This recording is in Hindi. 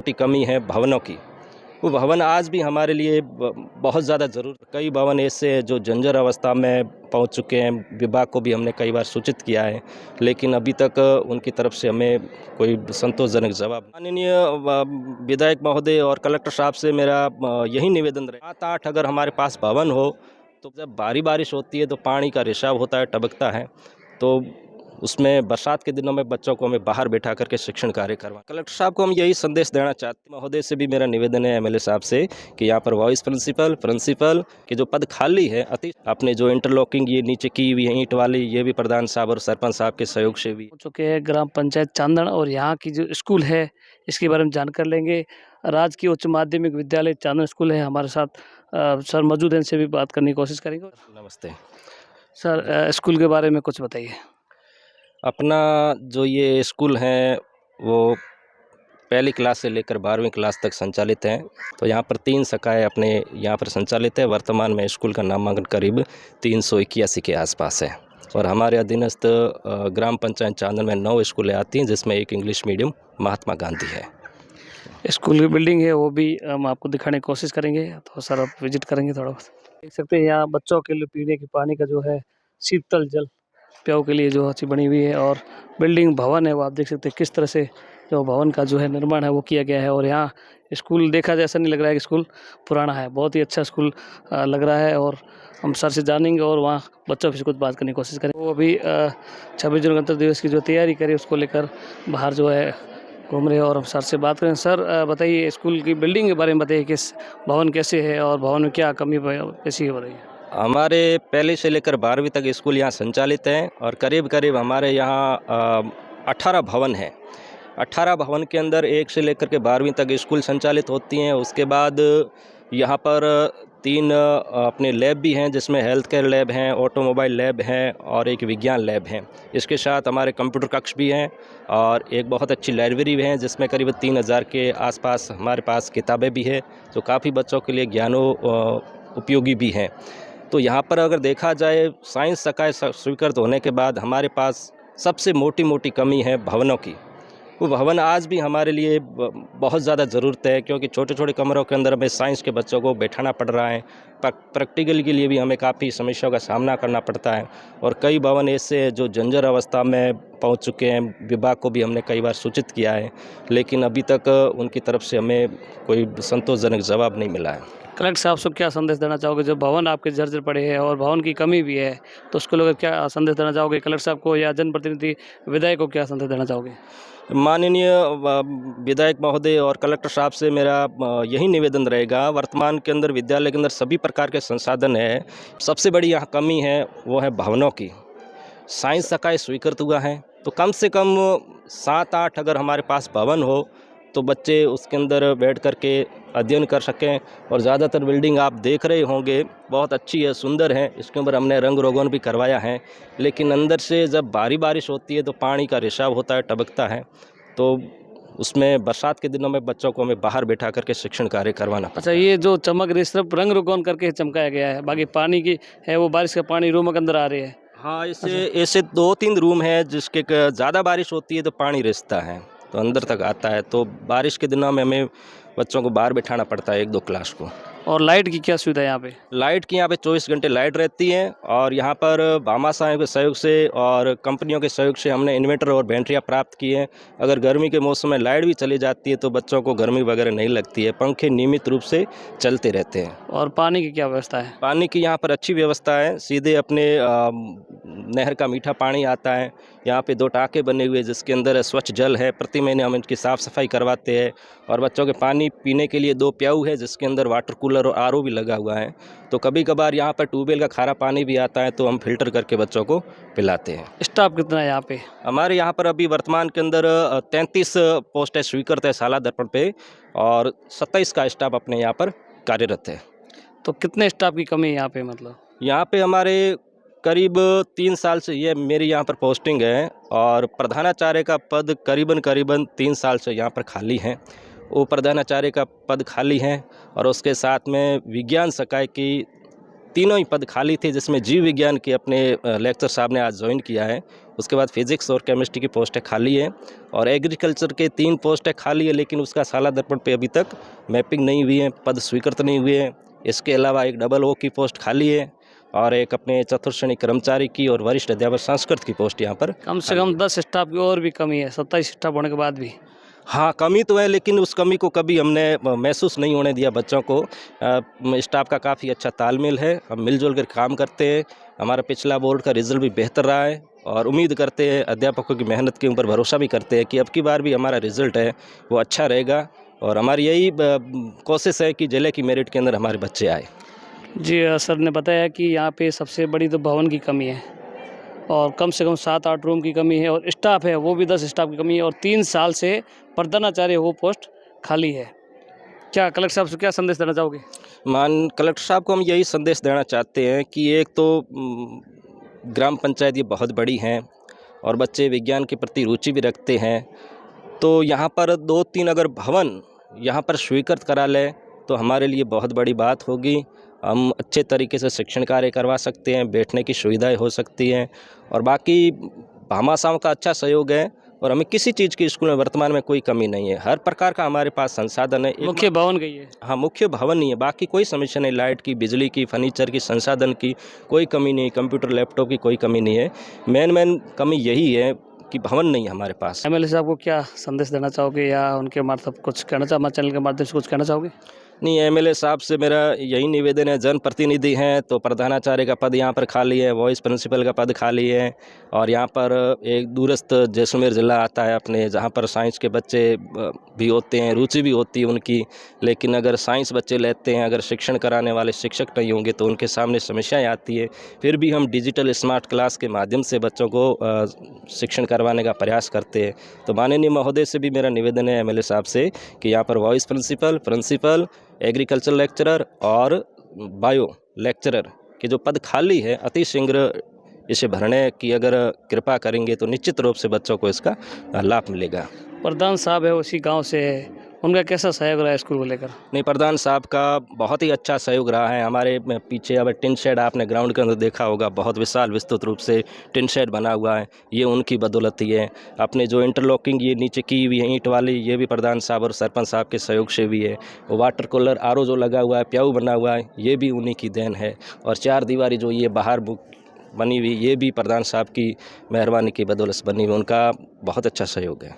की कमी है भवनों की। वो भवन आज भी हमारे लिए बहुत ज़्यादा ज़रूर। कई भवन ऐसे हैं जो जर्जर अवस्था में पहुंच चुके हैं। विभाग को भी हमने कई बार सूचित किया है, लेकिन अभी तक उनकी तरफ से हमें कोई संतोषजनक जवाब। माननीय विधायक महोदय और कलेक्टर साहब से मेरा यही निवेदन रहे, 7-8 अगर हमारे पास भवन हो तो जब भारी बारिश होती है तो पानी का रिसाव होता है, टपकता है, तो उसमें बरसात के दिनों में बच्चों को हमें बाहर बैठा करके शिक्षण कार्य करवा। कलेक्टर साहब को हम यही संदेश देना चाहते हैं। महोदय से भी मेरा निवेदन है, एमएलए साहब से, कि यहाँ पर वाइस प्रिंसिपल के जो पद खाली है, अति अपने जो इंटरलॉकिंग ये नीचे की हुई है ईंट वाली, ये भी प्रधान साहब और सरपंच साहब के सहयोग से भी हो चुके हैं ग्राम पंचायत चांदन, और यहाँ की जो स्कूल है इसके बारे में जानकर लेंगे। राजकीय उच्च माध्यमिक विद्यालय चांदन स्कूल है, हमारे साथ सर मौजूद हैं, इनसे भी बात करने की कोशिश करेंगे। नमस्ते सर, स्कूल के बारे में कुछ बताइए। अपना जो ये स्कूल है वो पहली क्लास से लेकर 12वीं क्लास तक संचालित हैं। तो यहाँ पर 3 शाखाएँ अपने यहाँ पर संचालित है। वर्तमान में स्कूल का नामांकन करीब 381 के आसपास है, और हमारे अधीनस्थ ग्राम पंचायत चांदन में 9 स्कूलें आती हैं, जिसमें एक इंग्लिश मीडियम महात्मा गांधी है। स्कूल की बिल्डिंग है वो भी हम आपको दिखाने की कोशिश करेंगे, तो सर आप विजिट करेंगे थोड़ा बहुत। देख सकते हैं यहाँ बच्चों के लिए पीने के पानी का जो है शीतल जल प्याऊ के लिए जो अच्छी बनी हुई है, और बिल्डिंग भवन है वो आप देख सकते हैं किस तरह से जो भवन का जो है निर्माण है वो किया गया है। और यहाँ स्कूल देखा जाए ऐसा नहीं लग रहा है कि स्कूल पुराना है, बहुत ही अच्छा स्कूल लग रहा है। और हम सर से जानेंगे और वहाँ बच्चों से कुछ बात करने की कोशिश करेंगे। वो अभी 26 जनवरी गणतंत्र दिवस की जो तैयारी करें उसको लेकर बाहर जो है घूम रहे हैं, और हम सर से बात करें। सर, बताइए स्कूल की बिल्डिंग के बारे में बताइए, किस भवन कैसे है और भवन में क्या कमी कैसी है, बताइए। हमारे पहले से लेकर 12वीं तक स्कूल यहाँ संचालित हैं, और करीब करीब हमारे यहाँ 18 भवन हैं। 18 भवन के अंदर 1 से लेकर के 12वीं तक स्कूल संचालित होती हैं। उसके बाद यहाँ पर 3 अपने लैब भी हैं, जिसमें हेल्थ केयर लैब हैं, ऑटोमोबाइल लैब हैं और एक विज्ञान लैब हैं। इसके साथ हमारे कंप्यूटर कक्ष भी हैं, और एक बहुत अच्छी लाइब्रेरी भी है, जिसमें करीब 3000 के आसपास हमारे पास किताबें भी है, जो काफ़ी बच्चों के लिए ज्ञानो उपयोगी भी हैं। तो यहाँ पर अगर देखा जाए, साइंस शाखाएँ स्वीकृत होने के बाद हमारे पास सबसे मोटी कमी है भवनों की। वो भवन आज भी हमारे लिए बहुत ज़्यादा ज़रूरत है, क्योंकि छोटे छोटे कमरों के अंदर हमें साइंस के बच्चों को बैठाना पड़ रहा है। प्रैक्टिकल के लिए भी हमें काफ़ी समस्याओं का सामना करना पड़ता है, और कई भवन ऐसे हैं जो जर्जर अवस्था में पहुंच चुके हैं। विभाग को भी हमने कई बार सूचित किया है, लेकिन अभी तक उनकी तरफ से हमें कोई संतोषजनक जवाब नहीं मिला है। कलेक्टर साहब से क्या संदेश देना चाहोगे, जो भवन आपके जर्जर पड़े हैं और भवन की कमी भी है, तो उसको लेकर क्या संदेश देना चाहोगे कलेक्टर साहब को, या जनप्रतिनिधि विधायक को क्या संदेश देना चाहोगे? माननीय विधायक महोदय और कलेक्टर साहब से मेरा यही निवेदन रहेगा, वर्तमान के अंदर विद्यालय के अंदर सभी प्रकार के संसाधन है। सबसे बड़ी यहाँ कमी है वो है भवनों की। साइंस शाखाएँ स्वीकृत हुआ है, तो कम से कम 7-8 अगर हमारे पास भवन हो तो बच्चे उसके अंदर बैठ कर के अध्ययन कर सकें। और ज़्यादातर बिल्डिंग आप देख रहे होंगे बहुत अच्छी है, सुंदर है, इसके ऊपर हमने रंग रोगन भी करवाया है, लेकिन अंदर से जब भारी बारिश होती है तो पानी का रिसाव होता है, टपकता है, तो उसमें बरसात के दिनों में बच्चों को हमें बाहर बैठा करके शिक्षण कार्य करवाना पड़ता अच्छा, है। ये जो चमक रही सिर्फ रंग रोगन करके चमकाया गया है, बाकी पानी की है वो बारिश का पानी रूम के अंदर आ रही है। हाँ, ऐसे 2-3 रूम हैं जिसके ज़्यादा बारिश होती है तो पानी रिसता है, तो अंदर तक आता है, तो बारिश के दिनों में हमें बच्चों को बाहर बैठाना पड़ता है 1-2 क्लास को। और लाइट की क्या सुविधा है यहाँ पे? लाइट की यहाँ पे 24 घंटे लाइट रहती है, और यहाँ पर भामाशाह के सहयोग से और कंपनियों के सहयोग से हमने इन्वर्टर और बैटरियाँ प्राप्त की हैं। अगर गर्मी के मौसम में लाइट भी चली जाती है तो बच्चों को गर्मी वगैरह नहीं लगती है, पंखे नियमित रूप से चलते रहते हैं। और पानी की क्या व्यवस्था है? पानी की यहाँ पर अच्छी व्यवस्था है, सीधे अपने नहर का मीठा पानी आता है। यहाँ पे 2 टाँके बने हुए हैं जिसके अंदर स्वच्छ जल है, प्रति महीने हम इनकी साफ़ सफाई करवाते हैं। और बच्चों के पानी पीने के लिए 2 प्याऊ है जिसके अंदर वाटर कूलर और आरओ भी लगा हुआ है। तो कभी कभार यहाँ पर ट्यूबवेल का खारा पानी भी आता है, तो हम फिल्टर करके बच्चों को पिलाते हैं। स्टाफ कितना है यहाँ पे? हमारे यहाँ पर अभी वर्तमान के अंदर 33 पोस्टें स्वीकृत है साला दर्पण पे, और 27 का स्टाफ अपने यहाँ पर कार्यरत है। तो कितने स्टाफ की कमी है यहाँ पे, मतलब? यहाँ पे हमारे करीब 3 साल से ये मेरी यहाँ पर पोस्टिंग है, और प्रधानाचार्य का पद करीबन 3 साल से यहाँ पर खाली है। वो प्रधानाचार्य का पद खाली है, और उसके साथ में विज्ञान शाखा की तीनों ही पद खाली थे, जिसमें जीव विज्ञान के अपने लेक्चर साहब ने आज ज्वाइन किया है। उसके बाद फिजिक्स और केमिस्ट्री की पोस्टें खाली है, और एग्रीकल्चर के 3 पोस्टें खाली है, लेकिन उसका साला दर्पण पे अभी तक मैपिंग नहीं हुई है, पद स्वीकृत नहीं हुए हैं। इसके अलावा एक डबल ओ की पोस्ट खाली है, और एक अपने चतुर्थ श्रेणी कर्मचारी की और वरिष्ठ अध्यापक संस्कृत की पोस्ट यहाँ पर कम से कम 10 स्टाफ की और भी कमी है, 27 स्टाफ होने के बाद भी। हाँ, कमी तो है, लेकिन उस कमी को कभी हमने महसूस नहीं होने दिया बच्चों को। स्टाफ का काफ़ी अच्छा तालमेल है, हम मिलजुल कर काम करते हैं। हमारा पिछला बोर्ड का रिजल्ट भी बेहतर रहा है, और उम्मीद करते हैं, अध्यापकों की मेहनत के ऊपर भरोसा भी करते हैं कि अब की बार भी हमारा रिजल्ट है वो अच्छा रहेगा, और हमारी यही कोशिश है कि जिले की मेरिट के अंदर हमारे बच्चे आए। जी सर ने बताया कि यहाँ पे सबसे बड़ी तो भवन की कमी है, और कम से कम 7-8 रूम की कमी है, और स्टाफ है वो भी 10 स्टाफ की कमी है, और 3 साल से प्रधानाचार्य वो पोस्ट खाली है। क्या कलेक्टर साहब से क्या संदेश देना चाहोगे? कलेक्टर साहब को हम यही संदेश देना चाहते हैं कि एक तो ग्राम पंचायत ये बहुत बड़ी हैं, और बच्चे विज्ञान के प्रति रुचि भी रखते हैं, तो यहाँ पर 2-3 अगर भवन यहाँ पर स्वीकृत करा लें तो हमारे लिए बहुत बड़ी बात होगी। हम अच्छे तरीके से शिक्षण कार्य करवा सकते हैं, बैठने की सुविधाएं हो सकती हैं, और बाकी भामाशाहों का अच्छा सहयोग है, और हमें किसी चीज़ की स्कूल में वर्तमान में कोई कमी नहीं है। हर प्रकार का हमारे पास संसाधन है। मुख्य भवन गई है। हाँ, मुख्य भवन ही है, बाकी कोई समस्या नहीं। लाइट की, बिजली की, फर्नीचर की, संसाधन की कोई कमी नहीं, कंप्यूटर लैपटॉप की कोई कमी नहीं है। मेन कमी यही है कि भवन नहीं है हमारे पास। एमएलए साहब को क्या संदेश देना चाहोगे, या उनके मार्फत कुछ कहना चाहो, हमारे चैनल के माध्यम से कुछ कहना चाहोगे? नहीं, एमएलए साहब से मेरा यही निवेदन है, जनप्रतिनिधि हैं तो प्रधानाचार्य का पद यहाँ पर खाली है, वाइस प्रिंसिपल का पद खाली है, और यहाँ पर एक दूरस्थ जैसलमेर ज़िला आता है अपने, जहाँ पर साइंस के बच्चे भी होते हैं, रुचि भी होती है उनकी, लेकिन अगर साइंस बच्चे लेते हैं, अगर शिक्षण कराने वाले शिक्षक नहीं होंगे तो उनके सामने समस्याएं आती है। फिर भी हम डिजिटल स्मार्ट क्लास के माध्यम से बच्चों को शिक्षण करवाने का प्रयास करते हैं। तो माननीय महोदय से भी मेरा निवेदन है एमएलए साहब से कि यहाँ पर वाइस प्रिंसिपल, एग्रीकल्चर लेक्चरर और बायो लेक्चरर के जो पद खाली है, अति शीघ्र इसे भरने की अगर कृपा करेंगे तो निश्चित रूप से बच्चों को इसका लाभ मिलेगा। प्रधान साहब है उसी गांव से है, उनका कैसा सहयोग रहा है स्कूल को लेकर? नहीं, प्रधान साहब का बहुत ही अच्छा सहयोग रहा है। हमारे पीछे अब टिन शेड आपने ग्राउंड के अंदर देखा होगा, बहुत विशाल विस्तृत रूप से टिन शेड बना हुआ है, ये उनकी बदौलत ही है। अपने जो इंटरलॉकिंग ये नीचे की हुई है ईंट वाली, ये भी प्रधान साहब और सरपंच साहब के सहयोग से भी है। वाटर कूलर आरओ जो लगा हुआ है, प्याऊ बना हुआ है, ये भी उन्हीं की देन है। और 4 दीवारी जो ये बाहर बनी हुई, ये भी प्रधान साहब की मेहरबानी की बदौलत बनी हुई। उनका बहुत अच्छा सहयोग है।